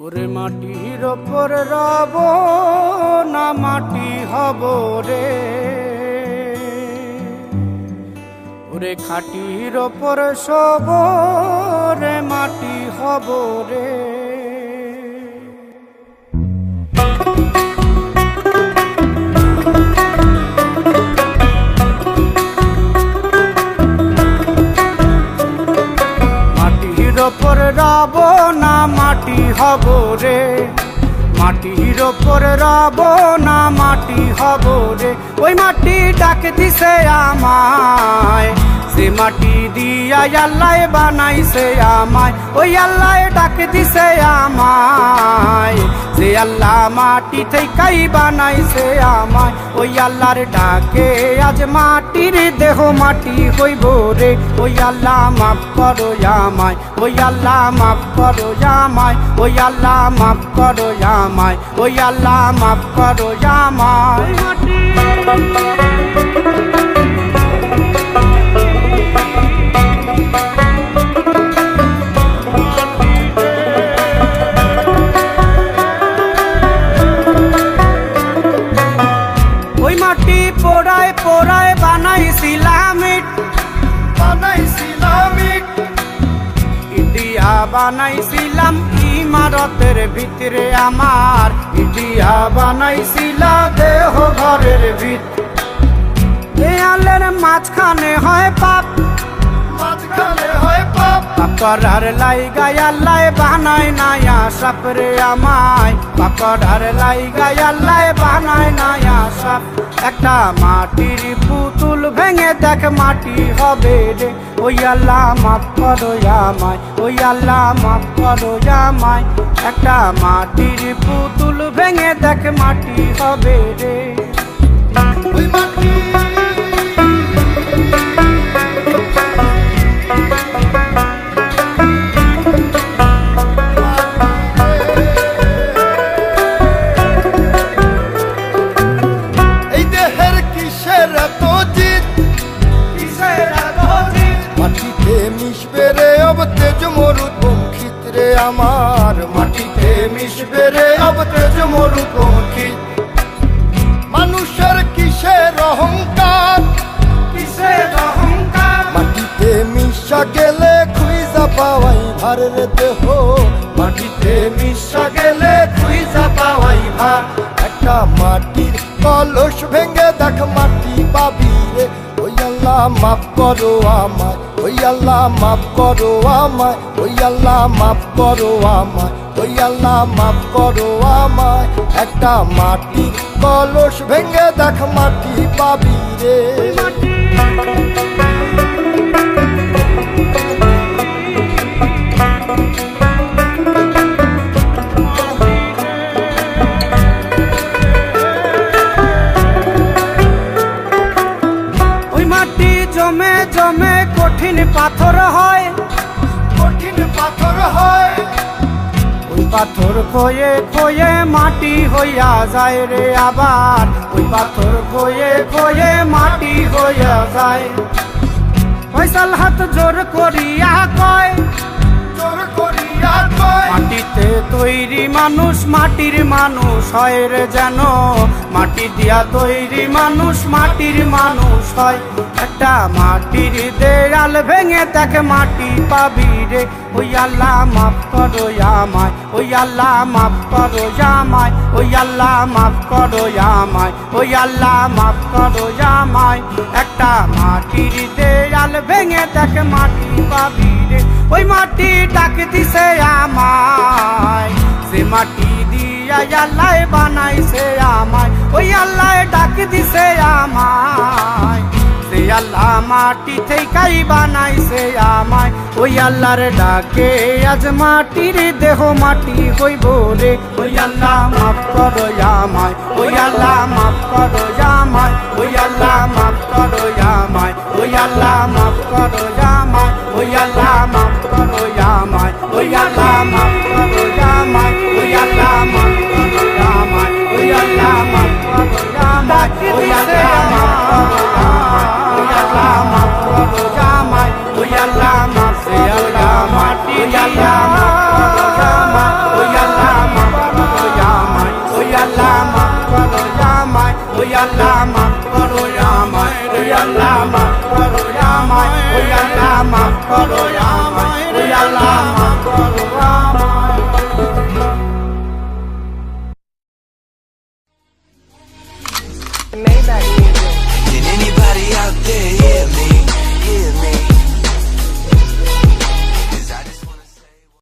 ওরে মাটির ওপর রব না মাটি হব রে, ওরে খাটির ওপর সব রে মাটি হব রে। মাটির ওপর রব না মাটি হব রে, মাটির ওপর রব না মাটি হব রে। ওই মাটি ডাকে দিছে আমায়, সে মাটি দিয়া আল্লাহ বানাইছে আমায়। ওই আল্লাহ ডাকে দিছে আমায়, সে আল্লাহ মাটি থেকেই বানাইছে আমায়। ওই আল্লাহর ডাকে আজ মাটির দেহ মাটি হইব রে। ওই আল্লাহ মাফ করো আমায়, ওই আল্লাহ মাফ করো আমায়, ওই আল্লাহ মাফ করো আমায়, ওই আল্লাহ মাফ করো আমায়। ওই মাটি পোড়ায় পোড়ায় বানাইছিলাম ইট, ইটিয়া বানাইছিলাম ইমারতের ভিতরে আমার, ইটিয়া বানাইছিলাম দেহ ঘরের ভিত। দেয়ালের মাঝখানে হয় পাপ, মাঝখানে হয় পাপ, পাকড়ার লাইগায় আল্লাহ বানায় নায়া সাপ রে আমায়। পাকড়ার লাইগায় আল্লাহ বানায় নায়া সাপ। একটা মাটির পুতুল ভেঙে দেখ মাটি হবে রে। ওই আল্লাহ মাফ করো আমায়, ওই আল্লাহ মাফ করো আমায়। একটা মাটির পুতুল ভেঙে দেখ মাটি হবে রে। ওই মাটি আমার, মাটিতে মিশবে রে অব তেজ মরুপঙ্খিত। মানুষের কিসের অহংকার, কিসের অহংকার, মাটিতে মিশা গেলে খুঁজা পাওয়াই ভার রে দেহ। মাটিতে মিশা গেলে খুঁজা পাওয়াই ভার। একটা মাটির কলস ভেঙে দেখ মাটি পাবি রে। ওই আল্লাহ মাফ করো আমায়, ওই আল্লাহ মাফ করো আমায়, ওই আল্লাহ মাফ করো আমায়, ওই আল্লাহ মাফ করো আমায়। একটা মাটির কলস ভেঙে দেখ মাটি পাবি রে। জমে জমে কঠিন পাথর হয়, কঠিন পাথর হয়। ওই পাথর খয়ে খয়ে মাটি হইয়া যায় রে আবার। ওই পাথর খয়ে খয়ে মাটি হইয়া যায়। ফয়সাল হাত জোর করিয়া কয়, জোর করিয়া কয়, মাটিতে তৈরি মানুষ মাটির মানুষ হয় রে যেন। মাটি দিয়া তৈরি মানুষ মাটির মানুষ হয়। একটা মাটির দেয়াল ভেঙে দেখ মাটি পাবি রে। ওই আল্লাহ মাফ করো আমায়, ওই আল্লাহ মাফ করো আমায়, ওই আল্লাহ মাফ করো আমায়, ওই আল্লাহ মাফ করো আমায়। একটা মাটির দেয়াল ভেঙে দেখ মাটি পাবি রে। ওই মাটি ডাক দিছে আমায়, সে মাটি দিয়া আল্লাহ বানাইছে আমায়। ওই আল্লাহ ডাক দিছে আমায়, সে আল্লাহ মাটি থেকেই বানাইছে আমায়। ওই আল্লাহর ডাকে আজ মাটির দেহ মাটি হইব রে। ওই আল্লাহ মাফ করো আমায়, ওই আল্লাহ মাফ করো আমায়, ওই আল্লাহ মাফ করো আমায়, ওই আল্লাহ মাফ করো আমায়, ওই আল্লাহ মাফ করো আমায়, ওই আল্লাহ মাফ করো আমায়, ওই আল্লাহ মাফ করো আমায়, ওই আল্লাহ মাফ করো আমায়, ওই আল্লাহ মাফ করো আমায়, ওই আল্লাহ মাফ করো আমায়, ওই আল্লাহ মাফ করো আমায়, ওই আল্লাহ মাফ করো আমায়, ওই আল্লাহ out there, hear me